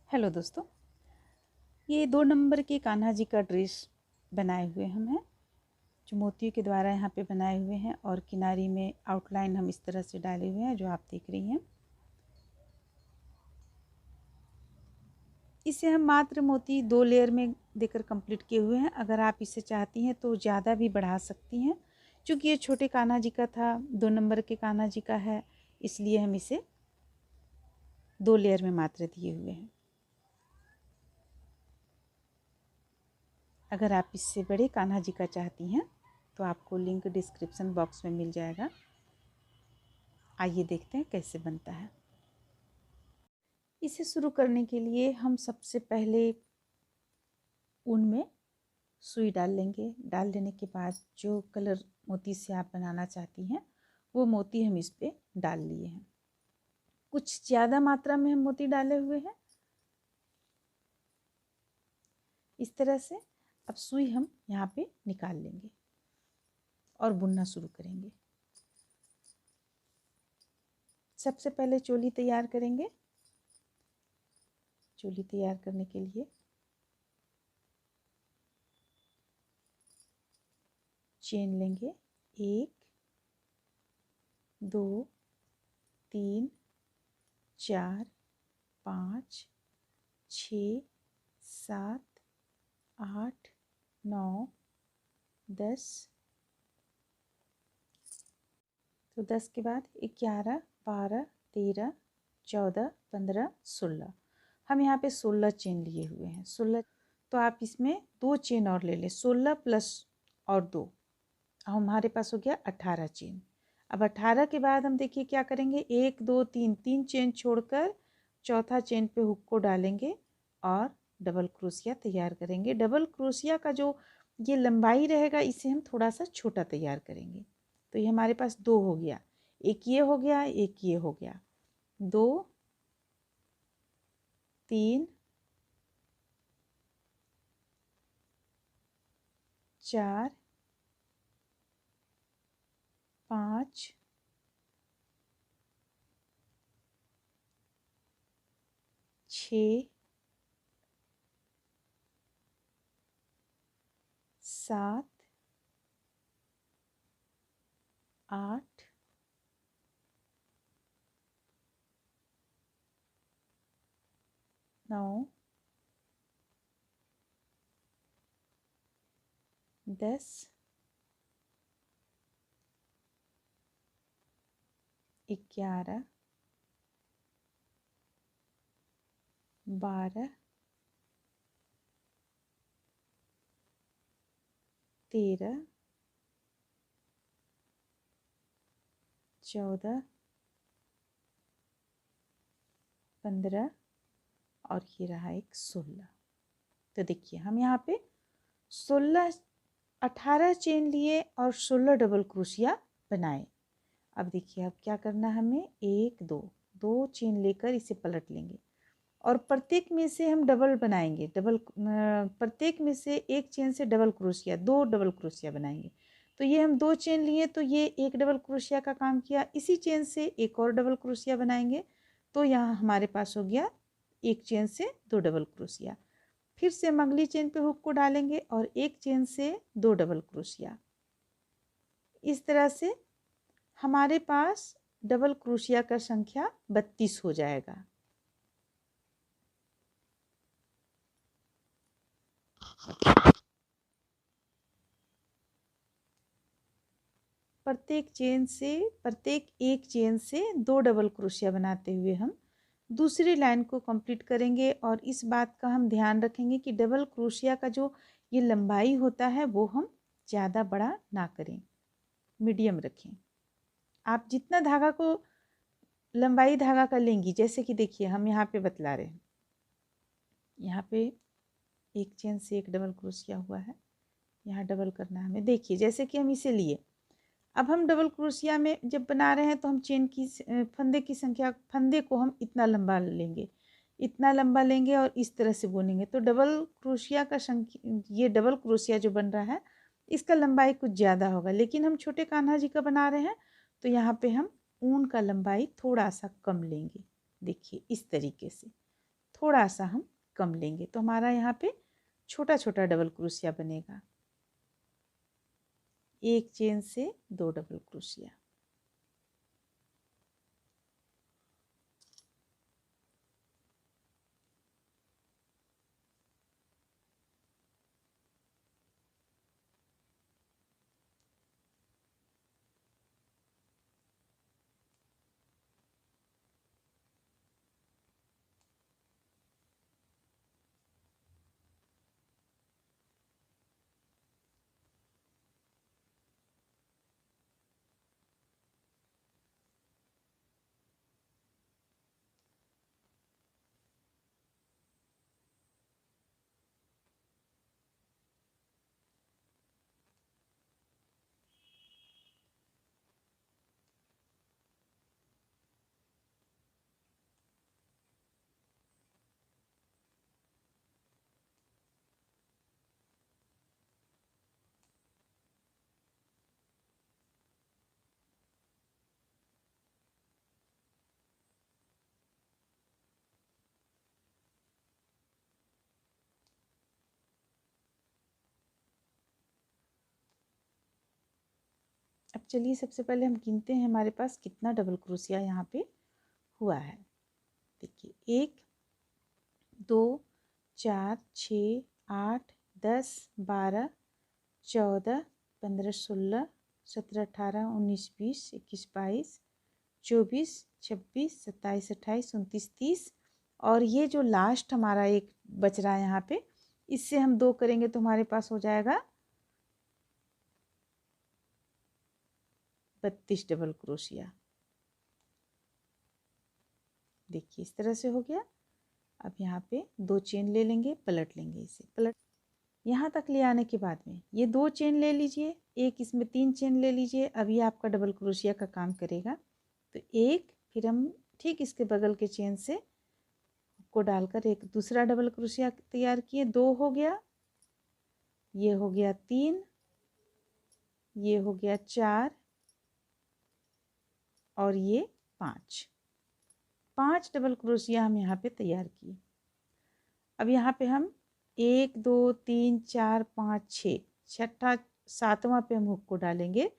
Hello दोस्तों, ये 2 number के कान्हा जी का ड्रेस बनाए हुए हम हैं, जो मोतियों के द्वारा यहाँ पे बनाए हुए हैं और किनारी में आउटलाइन हम इस तरह से डाले हुए हैं जो आप देख रही हैं। इसे हम मात्र मोती 2 लेयर में देकर कंप्लीट किए हुए हैं। अगर आप इसे चाहती हैं तो ज़्यादा भी बढ़ा सकती हैं। चूँकि ये छोटे कान्हा जी का था, 2 नंबर के कान्हा जी का है, इसलिए हम इसे 2 लेयर में मात्र दिए हुए हैं। अगर आप इससे बड़े कान्हा जी का चाहती हैं तो आपको लिंक डिस्क्रिप्शन बॉक्स में मिल जाएगा। आइए देखते हैं कैसे बनता है। इसे शुरू करने के लिए हम सबसे पहले ऊन में सुई डाल लेंगे। डाल लेने के बाद जो कलर मोती से आप बनाना चाहती हैं वो मोती हम इस पे डाल लिए हैं। कुछ ज़्यादा मात्रा में हम मोती डाले हुए हैं। इस तरह से अब सुई हम यहाँ पे निकाल लेंगे और बुनना शुरू करेंगे। सबसे पहले चोली तैयार करेंगे। चोली तैयार करने के लिए चेन लेंगे 1 2 3 4 5 6 7 8 9 10। तो 10 के बाद 11 12 13 14 15 16। हम यहाँ पे 16 चेन लिए हुए हैं। 16 तो आप इसमें 2 चेन और ले लें। 16 प्लस और 2 हमारे पास हो गया 18 चेन। अब 18 के बाद हम देखिए क्या करेंगे, 1 2 3 3 चेन छोड़कर चौथा चेन पे हुक को डालेंगे और डबल क्रोशिया तैयार करेंगे। डबल क्रोशिया का जो ये लंबाई रहेगा इसे हम थोड़ा सा छोटा तैयार करेंगे। तो ये हमारे पास 2 हो गया, एक ये हो गया, एक ये हो गया। 2 3 4 5 6 7 8 9 10 11 12 13 14 15 और ये रहा एक 16। तो देखिए हम यहाँ पे 16 18 चेन लिए और 16 डबल क्रोशिया बनाए। अब देखिए अब क्या करना है हमें, 1 2 2 चेन लेकर इसे पलट लेंगे और प्रत्येक में से हम डबल बनाएंगे। प्रत्येक में से एक चेन से डबल क्रोशिया, 2 डबल क्रोशिया बनाएंगे। तो ये हम 2 चेन लिए तो ये एक डबल क्रोशिया का काम किया। इसी चेन से एक और डबल क्रोशिया बनाएंगे तो यहाँ हमारे पास हो गया एक चेन से 2 डबल क्रोशिया। फिर से हम अगली चेन पे हुक को डालेंगे और एक चेन से 2 डबल क्रोशिया। इस तरह से हमारे पास डबल क्रोशिया का संख्या 32 हो जाएगा। प्रत्येक एक चेन से 2 डबल क्रोशिया बनाते हुए हम दूसरी लाइन को कंप्लीट करेंगे। और इस बात का हम ध्यान रखेंगे कि डबल क्रोशिया का जो ये लंबाई होता है वो हम ज़्यादा बड़ा ना करें, मीडियम रखें। आप जितना धागा को लंबाई धागा का लेंगी, जैसे कि देखिए हम यहाँ पे बतला रहे हैं, यहाँ पे एक चेन से एक डबल क्रोशिया हुआ है, यहाँ डबल करना है हमें। देखिए जैसे कि हम इसे लिए, अब हम डबल क्रोशिया में जब बना रहे हैं तो हम चेन की फंदे की संख्या, फंदे को हम इतना लंबा लेंगे, इतना लंबा लेंगे और इस तरह से बुनेंगे। तो डबल क्रोशिया का संख्या, ये डबल क्रोशिया जो बन रहा है इसका लंबाई कुछ ज़्यादा होगा। लेकिन हम छोटे कान्हा जी का बना रहे हैं तो यहाँ पे हम ऊन का लंबाई थोड़ा सा कम लेंगे। देखिए इस तरीके से थोड़ा सा हम कम लेंगे, तो हमारा यहाँ पे छोटा छोटा डबल क्रोशिया बनेगा। एक चेन से 2 डबल क्रोशिया। अब चलिए सबसे पहले हम गिनते हैं हमारे पास कितना डबल क्रोशिया यहाँ पे हुआ है। देखिए 1 2 4 6 8 10 12 14 15 16 17 18 19 20 21 22 24 26 27 28 29 30 और ये जो लास्ट हमारा एक बच रहा है यहाँ पे, इससे हम 2 करेंगे तो हमारे पास हो जाएगा 32 डबल क्रोशिया। देखिए इस तरह से हो गया। अब यहाँ पे 2 चेन ले लेंगे, पलट लेंगे इसे, पलट यहाँ तक ले आने के बाद में ये 2 चेन ले लीजिए, एक इसमें 3 चेन ले लीजिए। अब ये आपका डबल क्रोशिया का काम करेगा। तो एक, फिर हम ठीक इसके बगल के चेन से को डालकर एक दूसरा डबल क्रोशिया तैयार किए, 2 हो गया, ये हो गया 3, ये हो गया 4 और ये 5 डबल क्रोशिया हम यहाँ पे तैयार किए। अब यहाँ पे हम 1 2 3 4 5 6 छठा 7वां पे हम हुक को डालेंगे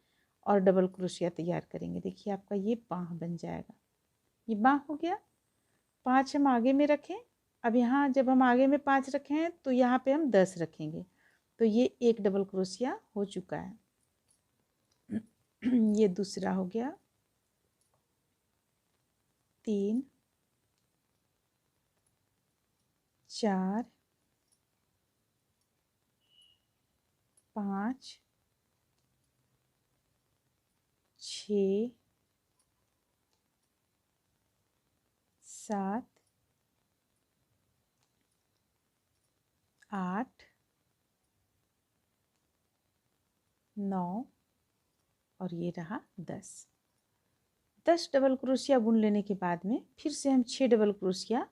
और डबल क्रोशिया तैयार करेंगे। देखिए आपका ये बाँह बन जाएगा। ये बाँह हो गया। 5 हम आगे में रखें। अब यहाँ जब हम आगे में 5 रखे हैं तो यहाँ पे हम 10 रखेंगे, तो ये एक डबल क्रोशिया हो चुका है। ये दूसरा हो गया, 3 4 5 6 7 8 9 और ये रहा 10 डबल क्रोशिया बुन लेने के बाद में फिर से हम 6 डबल क्रोशिया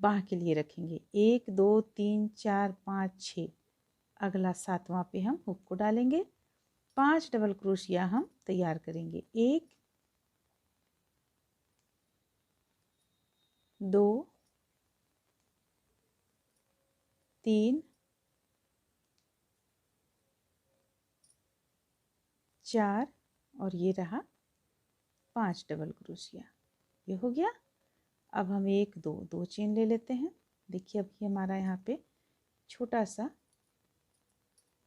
बाँह के लिए रखेंगे। 1 2 3 4 5 6, अगला 7वां पे हम हुक को डालेंगे। 5 डबल क्रोशिया हम तैयार करेंगे। 1 2 3 4 और ये रहा 5 डबल क्रोशिया। ये हो गया। अब हम 1 2 चेन ले लेते हैं। देखिए अब ये हमारा यहाँ पे छोटा सा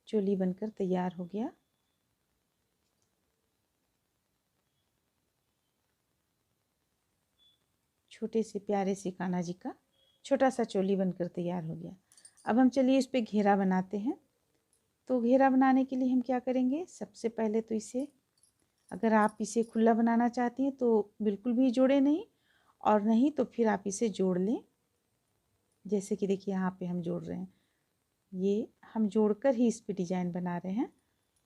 चोली बनकर तैयार हो गया। छोटे से प्यारे से कान्हा जी का छोटा सा चोली बनकर तैयार हो गया। अब हम चलिए इस पे घेरा बनाते हैं। तो घेरा बनाने के लिए हम क्या करेंगे, सबसे पहले तो इसे, अगर आप इसे खुला बनाना चाहती हैं तो बिल्कुल भी जोड़े नहीं, और नहीं तो फिर आप इसे जोड़ लें। जैसे कि देखिए यहाँ पे हम जोड़ रहे हैं, ये हम जोड़कर ही इस पे डिजाइन बना रहे हैं।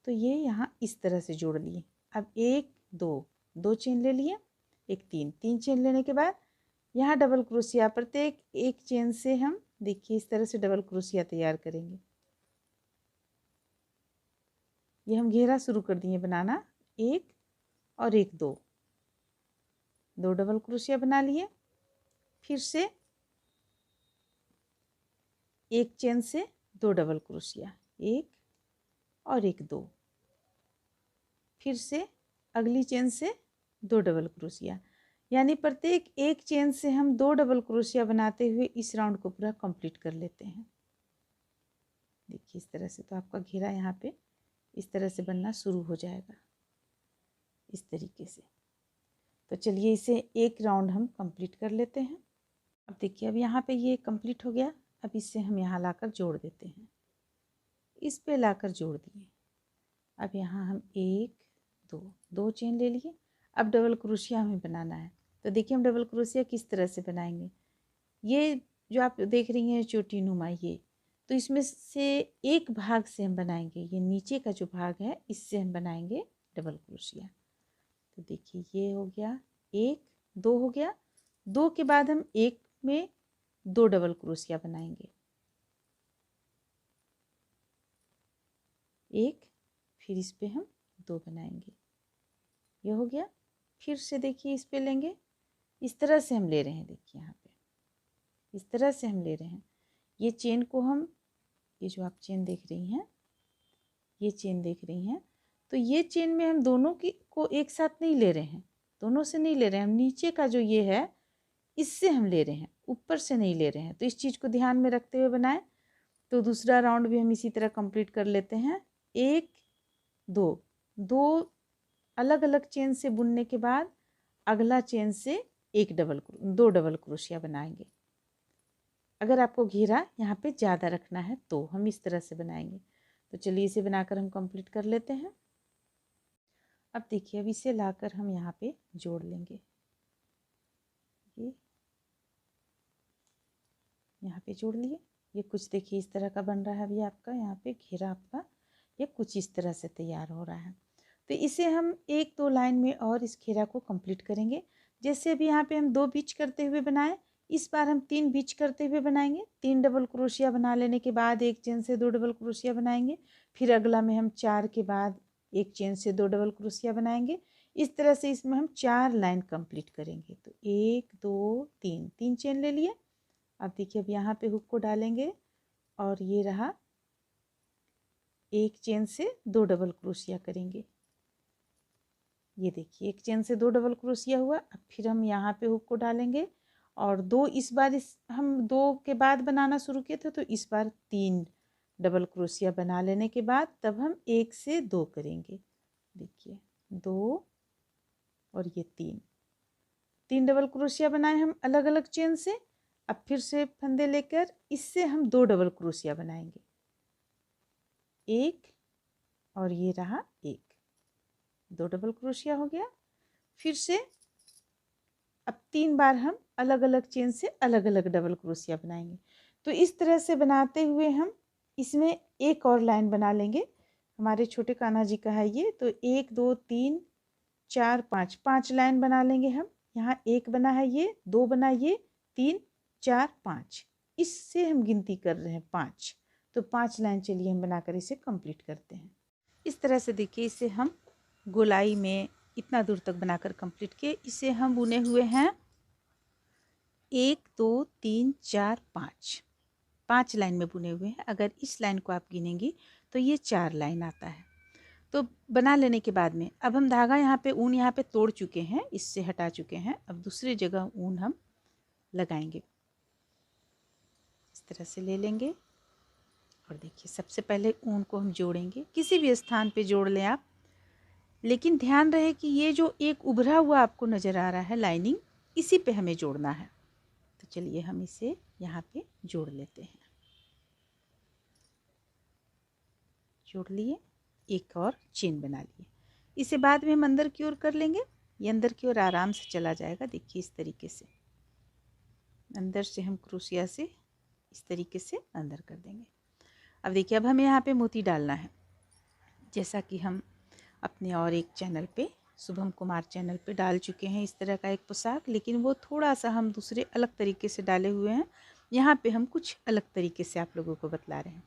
तो ये यहाँ इस तरह से जोड़ लिए। अब 1 2 चेन ले लिए, एक 3 चेन लेने के बाद यहाँ डबल क्रोशिया, प्रत्येक एक चेन से हम देखिए इस तरह से डबल क्रोशिया तैयार करेंगे। ये हम घेरा शुरू कर दिए बनाना, 1 और 1 2 डबल क्रोशिया बना लिए। फिर से एक चेन से 2 डबल क्रोशिया, 1 और 1 2, फिर से अगली चेन से 2 डबल क्रोशिया, यानी प्रत्येक एक चेन से हम 2 डबल क्रोशिया बनाते हुए इस राउंड को पूरा कंप्लीट कर लेते हैं। देखिए इस तरह से तो आपका घेरा यहाँ पे इस तरह से बनना शुरू हो जाएगा, इस तरीके से। तो चलिए इसे एक राउंड हम कंप्लीट कर लेते हैं। अब देखिए अब यहाँ पे ये कंप्लीट हो गया। अब इससे हम यहाँ लाकर जोड़ देते हैं, इस पे लाकर जोड़ दिए। अब यहाँ हम 1 2 चेन ले लिए। अब डबल क्रोशिया हमें बनाना है। तो देखिए हम डबल क्रोशिया किस तरह से बनाएंगे। ये जो आप देख रही हैं चोटी नुमा, ये तो इसमें से एक भाग से हम बनाएंगे, ये नीचे का जो भाग है इससे हम बनाएंगे डबल क्रोशिया। तो देखिए ये हो गया 1 2 हो गया। 2 के बाद हम 1 में 2 डबल क्रोशिया बनाएंगे, 1, फिर इस पे हम 2 बनाएंगे, ये हो गया। फिर से देखिए इस पे लेंगे, इस तरह से हम ले रहे हैं। देखिए यहाँ पे इस तरह से हम ले रहे हैं। ये चेन को हम, ये जो आप चेन देख रही हैं, ये चेन देख रही हैं, तो ये चेन में हम दोनों की को एक साथ नहीं ले रहे हैं, दोनों से नहीं ले रहे हैं। हम नीचे का जो ये है इससे हम ले रहे हैं, ऊपर से नहीं ले रहे हैं। तो इस चीज़ को ध्यान में रखते हुए बनाएं। तो दूसरा राउंड भी हम इसी तरह कंप्लीट कर लेते हैं। 1 2 अलग अलग चेन से बुनने के बाद अगला चेन से 2 डबल क्रोशिया बनाएंगे। अगर आपको घेरा यहाँ पे ज़्यादा रखना है तो हम इस तरह से बनाएंगे। तो चलिए इसे बनाकर हम कंप्लीट कर लेते हैं। अब देखिए अब इसे लाकर हम यहाँ पे जोड़ लेंगे। ये यहाँ पे जोड़ लिए। ये कुछ देखिए इस तरह का बन रहा है। अभी आपका यहाँ पे घेरा आपका ये कुछ इस तरह से तैयार हो रहा है। तो इसे हम 1 2 लाइन में और इस घेरा को कंप्लीट करेंगे। जैसे अभी यहाँ पे हम 2 बीच करते हुए बनाए, इस बार हम 3 बीच करते हुए बनाएंगे। 3 डबल क्रोशिया बना लेने के बाद एक चेन से 2 डबल क्रोशिया बनाएंगे। फिर अगला में हम 4 के बाद एक चेन से 2 डबल क्रोशिया बनाएंगे। इस तरह से इसमें हम 4 लाइन कंप्लीट करेंगे। तो 1 2 3 चेन ले लिए। अब देखिए अब यहाँ पे हुक को डालेंगे और ये रहा, एक चेन से 2 डबल क्रोशिया करेंगे। ये देखिए एक चेन से 2 डबल क्रोशिया हुआ। अब फिर हम यहाँ पे हुक को डालेंगे और 2 इस बार हम 2 के बाद बनाना शुरू किए थे, तो इस बार 3 डबल क्रोशिया बना लेने के बाद तब हम 1 से 2 करेंगे। देखिए 2 और ये 3 डबल क्रोशिया बनाए हम अलग अलग चेन से। अब फिर से फंदे लेकर इससे हम 2 डबल क्रोशिया बनाएंगे, 1 और ये रहा 1, 2 डबल क्रोशिया हो गया। फिर से अब 3 बार हम अलग अलग चेन से अलग अलग डबल क्रोशिया बनाएंगे। तो इस तरह से बनाते हुए हम इसमें एक और लाइन बना लेंगे। हमारे छोटे कान्हा जी का है ये। तो 1 2 3 4 5 लाइन बना लेंगे हम। यहाँ 1 बना है, ये 2 बना, ये 3 4 5, इससे हम गिनती कर रहे हैं 5। तो 5 लाइन चलिए हम बनाकर इसे कंप्लीट करते हैं। इस तरह से देखिए इसे हम गोलाई में इतना दूर तक बनाकर कंप्लीट किए। इसे हम बुने हुए हैं 1 2 3 4 5 लाइन में बुने हुए हैं। अगर इस लाइन को आप गिनेंगी तो ये 4 लाइन आता है। तो बना लेने के बाद में अब हम धागा यहाँ पे ऊन यहाँ पे तोड़ चुके हैं, इससे हटा चुके हैं। अब दूसरी जगह ऊन हम लगाएंगे। इस तरह से ले लेंगे और देखिए सबसे पहले ऊन को हम जोड़ेंगे। किसी भी स्थान पे जोड़ लें आप, लेकिन ध्यान रहे कि ये जो एक उभरा हुआ आपको नज़र आ रहा है लाइनिंग, इसी पे हमें जोड़ना है। तो चलिए हम इसे यहाँ पे जोड़ लेते हैं। जोड़ लिए, एक और चेन बना लिए। इसे बाद में हम अंदर की ओर कर लेंगे। ये अंदर की ओर आराम से चला जाएगा। देखिए इस तरीके से अंदर से हम क्रोशिया से इस तरीके से अंदर कर देंगे। अब देखिए अब हमें यहाँ पे मोती डालना है। जैसा कि हम अपने और एक चैनल पे, शुभम कुमार चैनल पे डाल चुके हैं इस तरह का एक पोशाक, लेकिन वो थोड़ा सा हम दूसरे अलग तरीके से डाले हुए हैं। यहाँ पे हम कुछ अलग तरीके से आप लोगों को बतला रहे हैं।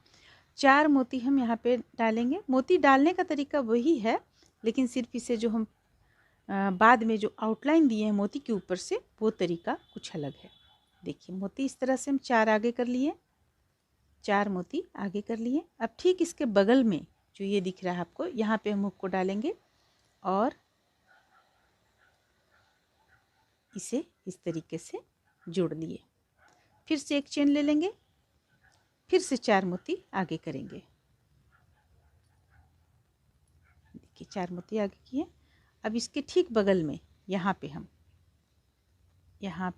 4 मोती हम यहाँ पे डालेंगे। मोती डालने का तरीका वही है, लेकिन सिर्फ इसे जो हम बाद में जो आउटलाइन दिए हैं मोती के ऊपर से, वो तरीका कुछ अलग है। देखिए मोती इस तरह से हम 4 आगे कर लिए। 4 मोती आगे कर लिए। अब ठीक इसके बगल में जो ये दिख रहा है आपको, यहाँ पे हम हुक को डालेंगे और इसे इस तरीके से जोड़ लिए। फिर से एक चेन ले लेंगे, फिर से 4 मोती आगे करेंगे। देखिए 4 मोती आगे किए। अब इसके ठीक बगल में यहाँ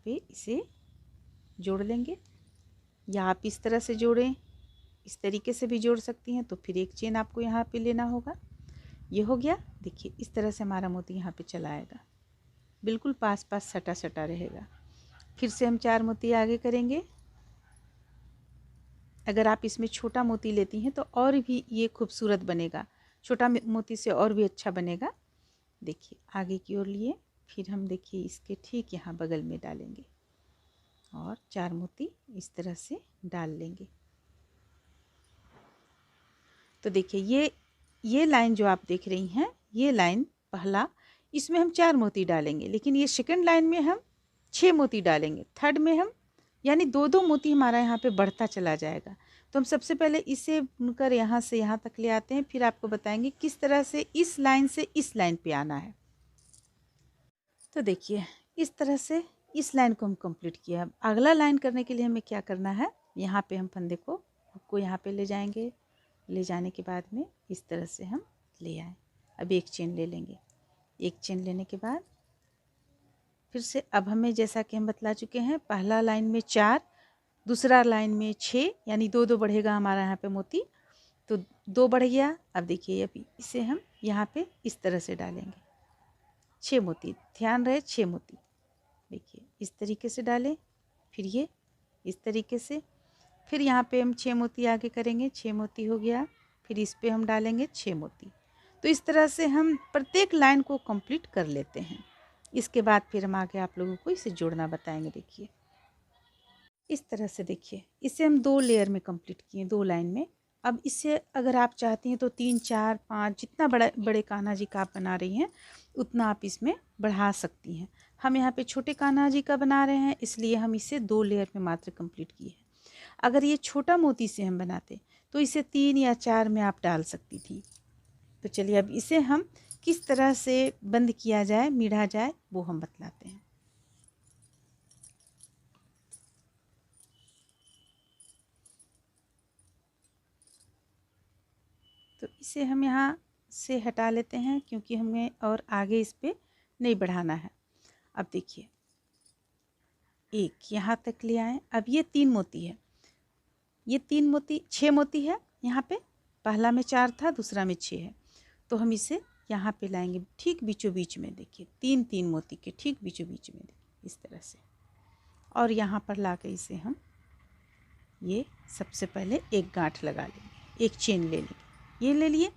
पे इसे जोड़ लेंगे, या आप इस तरह से जोड़ें, इस तरीके से भी जोड़ सकती हैं। तो फिर एक चेन आपको यहाँ पे लेना होगा। ये हो गया। देखिए इस तरह से हमारा मोती यहाँ पे चला आएगा, बिल्कुल पास पास सटा सटा रहेगा। फिर से हम 4 मोती आगे करेंगे। अगर आप इसमें छोटा मोती लेती हैं तो और भी ये खूबसूरत बनेगा, छोटा मोती से और भी अच्छा बनेगा। देखिए आगे की ओर लिए, फिर हम देखिए इसके ठीक यहाँ बगल में डालेंगे और 4 मोती इस तरह से डाल लेंगे। तो देखिए ये लाइन जो आप देख रही हैं, ये लाइन पहला, इसमें हम 4 मोती डालेंगे, लेकिन ये सेकंड लाइन में हम 6 मोती डालेंगे। थर्ड में हम यानी 2-2 मोती हमारा यहाँ पे बढ़ता चला जाएगा। तो हम सबसे पहले इसे बुनकर यहाँ से यहाँ तक ले आते हैं, फिर आपको बताएंगे किस तरह से इस लाइन से इस लाइन पे आना है। तो देखिए इस तरह से इस लाइन को हम कंप्लीट किया। अब अगला लाइन करने के लिए हमें क्या करना है, यहाँ पे हम फंदे को यहाँ पे ले जाएंगे। ले जाने के बाद में इस तरह से हम ले आए। अब एक चेन ले लेंगे। एक चेन लेने के बाद फिर से अब हमें, जैसा कि हम बतला चुके हैं, पहला लाइन में 4, दूसरा लाइन में 6, यानी 2-2 बढ़ेगा हमारा यहाँ पे मोती। तो 2 बढ़ गया। अब देखिए अभी इसे हम यहाँ पे इस तरह से डालेंगे। 6 मोती, ध्यान रहे 6 मोती। देखिए इस तरीके से डालें, फिर ये इस तरीके से, फिर यहाँ पे हम 6 मोती आगे करेंगे। 6 मोती हो गया, फिर इस पे हम डालेंगे 6 मोती। तो इस तरह से हम प्रत्येक लाइन को कंप्लीट कर लेते हैं। इसके बाद फिर हम आगे आप लोगों को इसे जोड़ना बताएंगे। देखिए इस तरह से, देखिए इसे हम 2 लेयर में कंप्लीट किए, 2 लाइन में। अब इसे अगर आप चाहती हैं तो 3, 4, 5 जितना बड़े कान्हा जी का आप बना रही हैं उतना आप इसमें बढ़ा सकती हैं। हम यहाँ पे छोटे कान्हा जी का बना रहे हैं, इसलिए हम इसे 2 लेयर में मात्र कंप्लीट किए हैं। अगर ये छोटा मोती से हम बनाते तो इसे 3 या 4 में आप डाल सकती थी। तो चलिए अब इसे हम किस तरह से बंद किया जाए, मिढ़ा जाए, वो हम बतलाते हैं। तो इसे हम यहाँ से हटा लेते हैं, क्योंकि हमें और आगे इस पे नहीं बढ़ाना है। अब देखिए एक यहाँ तक ले आए। अब ये 3 मोती है, ये 3 मोती, 6 मोती है यहाँ पे। पहला में 4 था, दूसरा में 6 है। तो हम इसे यहाँ पे लाएंगे ठीक बीचों बीच में। देखिए 3-3 मोती के ठीक बीचों बीच में, इस तरह से। और यहाँ पर ला के इसे हम ये सबसे पहले एक गांठ लगा लेंगे, एक चेन ले लेंगे। ये ले लिए।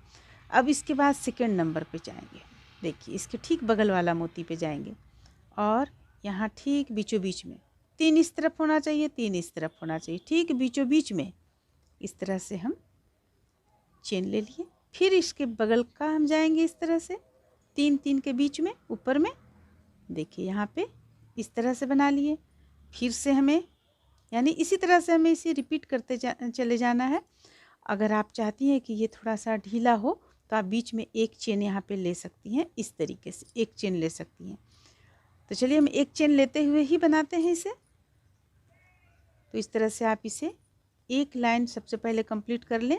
अब इसके बाद सेकंड नंबर पे जाएंगे। देखिए इसके ठीक बगल वाला मोती पे जाएंगे और यहाँ ठीक बीचों बीच में, 3 इस तरफ होना चाहिए, 3 इस तरफ होना चाहिए, ठीक बीचों बीच में इस तरह से हम चेन ले लिए। फिर इसके बगल का हम जाएंगे इस तरह से, 3-3 के बीच में ऊपर में। देखिए यहाँ पे इस तरह से बना लिए। फिर से हमें, यानी इसी तरह से हमें इसे रिपीट करते चले जाना है। अगर आप चाहती हैं कि ये थोड़ा सा ढीला हो तो आप बीच में एक चेन यहाँ पे ले सकती हैं, इस तरीके से एक चेन ले सकती हैं। तो चलिए हम एक चेन लेते हुए ही बनाते हैं इसे। तो इस तरह से आप इसे एक लाइन सबसे पहले कंप्लीट कर लें।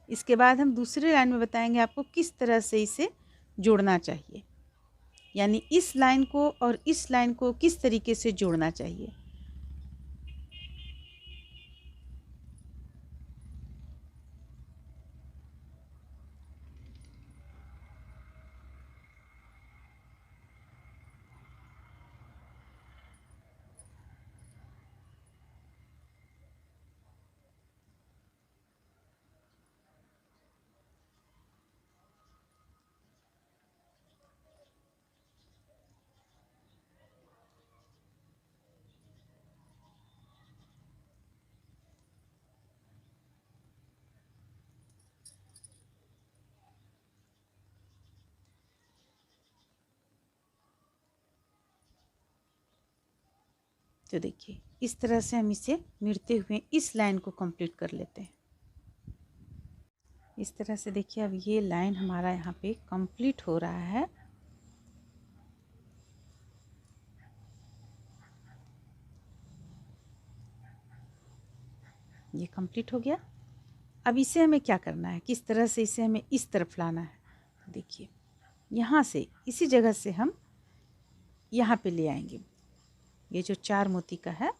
इसके बाद हम दूसरी लाइन में बताएंगे आपको किस तरह से इसे जोड़ना चाहिए, यानी इस लाइन को और इस लाइन को किस तरीके से जोड़ना चाहिए। तो देखिए इस तरह से हम इसे मिड़ते हुए इस लाइन को कंप्लीट कर लेते हैं। इस तरह से देखिए अब ये लाइन हमारा यहाँ पे कंप्लीट हो रहा है। ये कंप्लीट हो गया। अब इसे हमें क्या करना है, किस तरह से इसे हमें इस तरफ लाना है। देखिए यहाँ से इसी जगह से हम यहाँ पे ले आएंगे, ये जो 4 मोती का है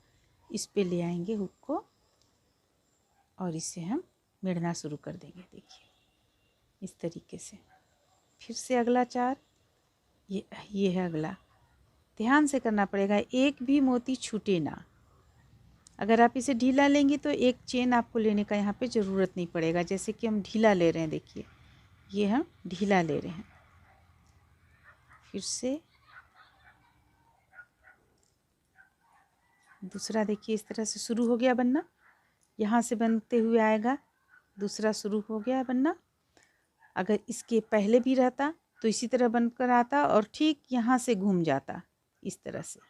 इस पे ले आएंगे हुक को और इसे हम मेड़ना शुरू कर देंगे। देखिए इस तरीके से। फिर से अगला 4, ये है अगला। ध्यान से करना पड़ेगा, एक भी मोती छूटे ना। अगर आप इसे ढीला लेंगी तो एक चेन आपको लेने का यहाँ पे ज़रूरत नहीं पड़ेगा। जैसे कि हम ढीला ले रहे हैं, देखिए ये हम ढीला ले रहे हैं। फिर से दूसरा देखिए इस तरह से शुरू हो गया बनना, यहाँ से बनते हुए आएगा, दूसरा शुरू हो गया बनना। अगर इसके पहले भी रहता तो इसी तरह बनकर आता और ठीक यहाँ से घूम जाता इस तरह से।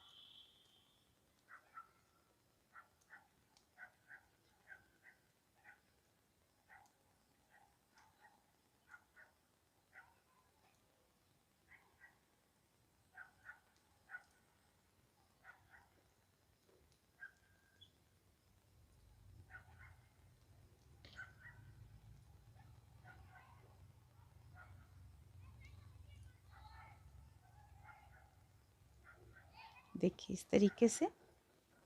देखिए इस तरीके से।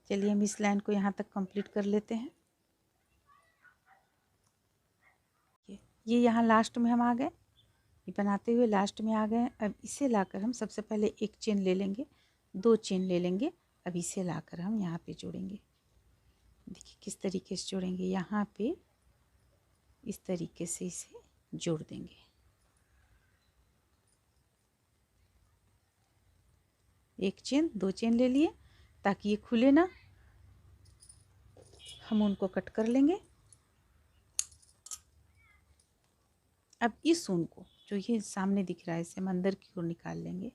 चलिए हम इस लाइन को यहाँ तक कंप्लीट कर लेते हैं। ये यहाँ लास्ट में हम आ गए, ये बनाते हुए लास्ट में आ गए। अब इसे लाकर हम सबसे पहले एक चेन ले लेंगे, 2 चेन ले लेंगे। अब इसे लाकर हम यहाँ पे जोड़ेंगे। देखिए किस तरीके से जोड़ेंगे, यहाँ पे इस तरीके से इसे जोड़ देंगे। एक चेन, 2 चेन ले लिए ताकि ये खुले ना। हम उनको कट कर लेंगे। अब इस ऊन को जो ये सामने दिख रहा है इसे हम अंदर की ओर निकाल लेंगे।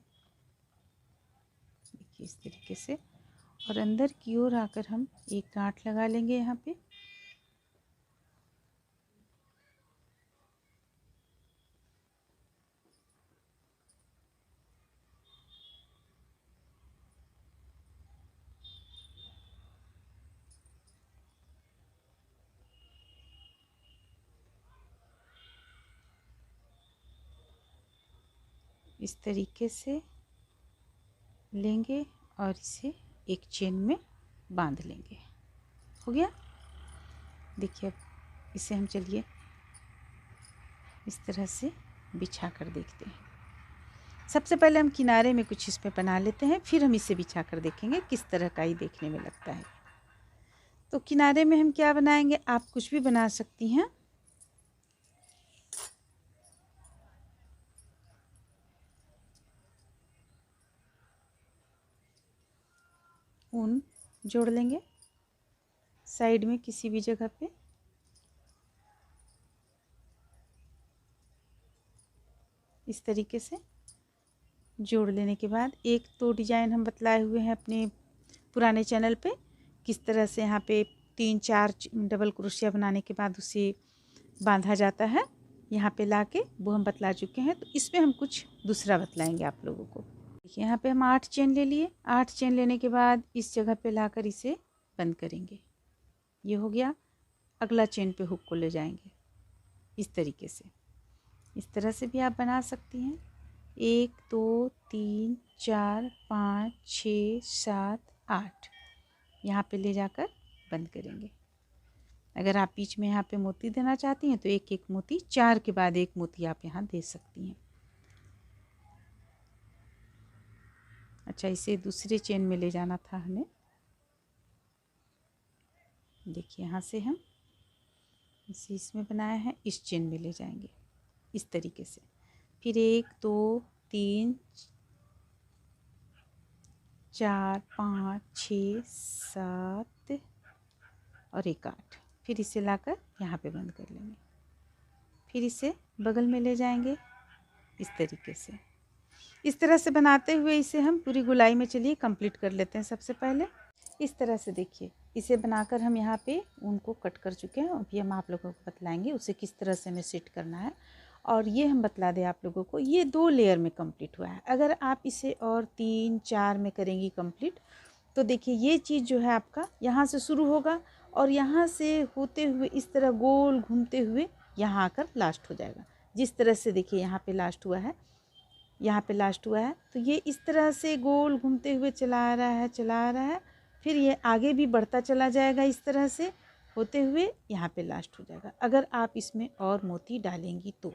देखिए इस तरीके से। और अंदर की ओर आकर हम एक गांठ लगा लेंगे यहाँ पे। इस तरीके से लेंगे और इसे एक चेन में बांध लेंगे। हो गया। देखिए अब इसे हम चलिए इस तरह से बिछा कर देखते हैं। सबसे पहले हम किनारे में कुछ इसमें बना लेते हैं, फिर हम इसे बिछा कर देखेंगे किस तरह का ही देखने में लगता है। तो किनारे में हम क्या बनाएंगे, आप कुछ भी बना सकती हैं। ऊन जोड़ लेंगे साइड में किसी भी जगह पे। इस तरीके से जोड़ लेने के बाद एक तो डिजाइन हम बतलाए हुए हैं अपने पुराने चैनल पे, किस तरह से यहाँ पे 3-4 डबल क्रोशिया बनाने के बाद उसे बांधा जाता है। यहाँ पे लाके वो हम बतला चुके हैं। तो इसमें हम कुछ दूसरा बतलाएंगे आप लोगों को। देखिए यहाँ पे हम 8 चेन ले लिए। 8 चेन लेने के बाद इस जगह पे लाकर इसे बंद करेंगे। ये हो गया। अगला चेन पे हुक को ले जाएंगे इस तरीके से। इस तरह से भी आप बना सकती हैं। 1 2 3 4 5 6 7 8 यहाँ पे ले जाकर बंद करेंगे। अगर आप बीच में यहाँ पे मोती देना चाहती हैं तो एक एक मोती, 4 के बाद एक मोती आप यहाँ दे सकती हैं। अच्छा, इसे दूसरे चेन में ले जाना था हमें। देखिए यहाँ से हम इसे इसमें बनाया है, इस चेन में ले जाएंगे इस तरीके से। फिर 1 2 3 4 5 6 7 और एक 8। फिर इसे लाकर यहाँ पे बंद कर लेंगे। फिर इसे बगल में ले जाएंगे इस तरीके से। इस तरह से बनाते हुए इसे हम पूरी गोलाई में चलिए कंप्लीट कर लेते हैं। सबसे पहले इस तरह से देखिए, इसे बनाकर हम यहाँ पे ऊन को कट कर चुके हैं। अभी हम आप लोगों को बतलाएंगे उसे किस तरह से हमें सेट करना है। और ये हम बतला दें आप लोगों को, ये 2 लेयर में कंप्लीट हुआ है। अगर आप इसे और 3-4 में करेंगी कंप्लीट, तो देखिए ये चीज़ जो है आपका यहाँ से शुरू होगा और यहाँ से होते हुए इस तरह गोल घूमते हुए यहाँ आकर लास्ट हो जाएगा। जिस तरह से देखिए यहाँ पे लास्ट हुआ है, यहाँ पे लास्ट हुआ है, तो ये इस तरह से गोल घूमते हुए चला आ रहा है। फिर ये आगे भी बढ़ता चला जाएगा इस तरह से होते हुए यहाँ पे लास्ट हो जाएगा। अगर आप इसमें और मोती डालेंगी तो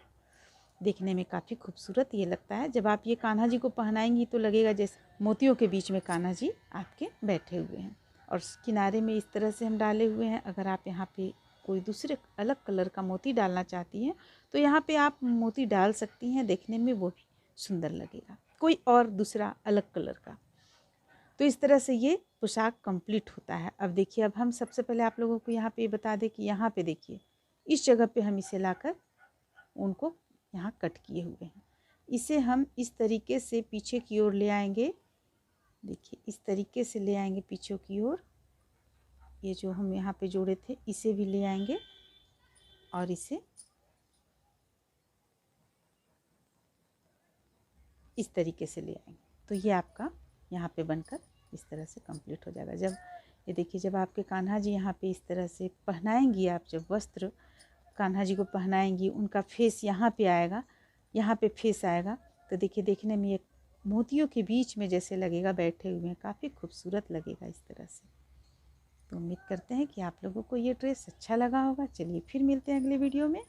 देखने में काफ़ी खूबसूरत ये लगता है। जब आप ये कान्हा जी को पहनाएंगी तो लगेगा जैसे मोतियों के बीच में कान्हा जी आपके बैठे हुए हैं। और किनारे में इस तरह से हम डाले हुए हैं। अगर आप यहाँ पे कोई दूसरे अलग कलर का मोती डालना चाहती हैं तो यहाँ पे आप मोती डाल सकती हैं, देखने में वो भी सुंदर लगेगा, कोई और दूसरा अलग कलर का। तो इस तरह से ये पोशाक कंप्लीट होता है। अब देखिए, अब हम सबसे पहले आप लोगों को यहाँ पे बता दें कि यहाँ पे देखिए इस जगह पे हम इसे लाकर उनको यहाँ कट किए हुए हैं। इसे हम इस तरीके से पीछे की ओर ले आएंगे। देखिए इस तरीके से ले आएंगे पीछे की ओर। ये जो हम यहाँ पे जोड़े थे इसे भी ले आएंगे और इसे इस तरीके से ले आएंगे, तो ये आपका यहाँ पे बनकर इस तरह से कंप्लीट हो जाएगा। जब ये देखिए, जब आपके कान्हा जी यहाँ पे इस तरह से पहनाएंगी, आप जब वस्त्र कान्हा जी को पहनाएंगी, उनका फेस यहाँ पे आएगा, यहाँ पे फेस आएगा, तो देखिए देखने में एक मोतियों के बीच में जैसे लगेगा बैठे हुए हैं, काफ़ी खूबसूरत लगेगा इस तरह से। तो उम्मीद करते हैं कि आप लोगों को ये ड्रेस अच्छा लगा होगा। चलिए फिर मिलते हैं अगले वीडियो में।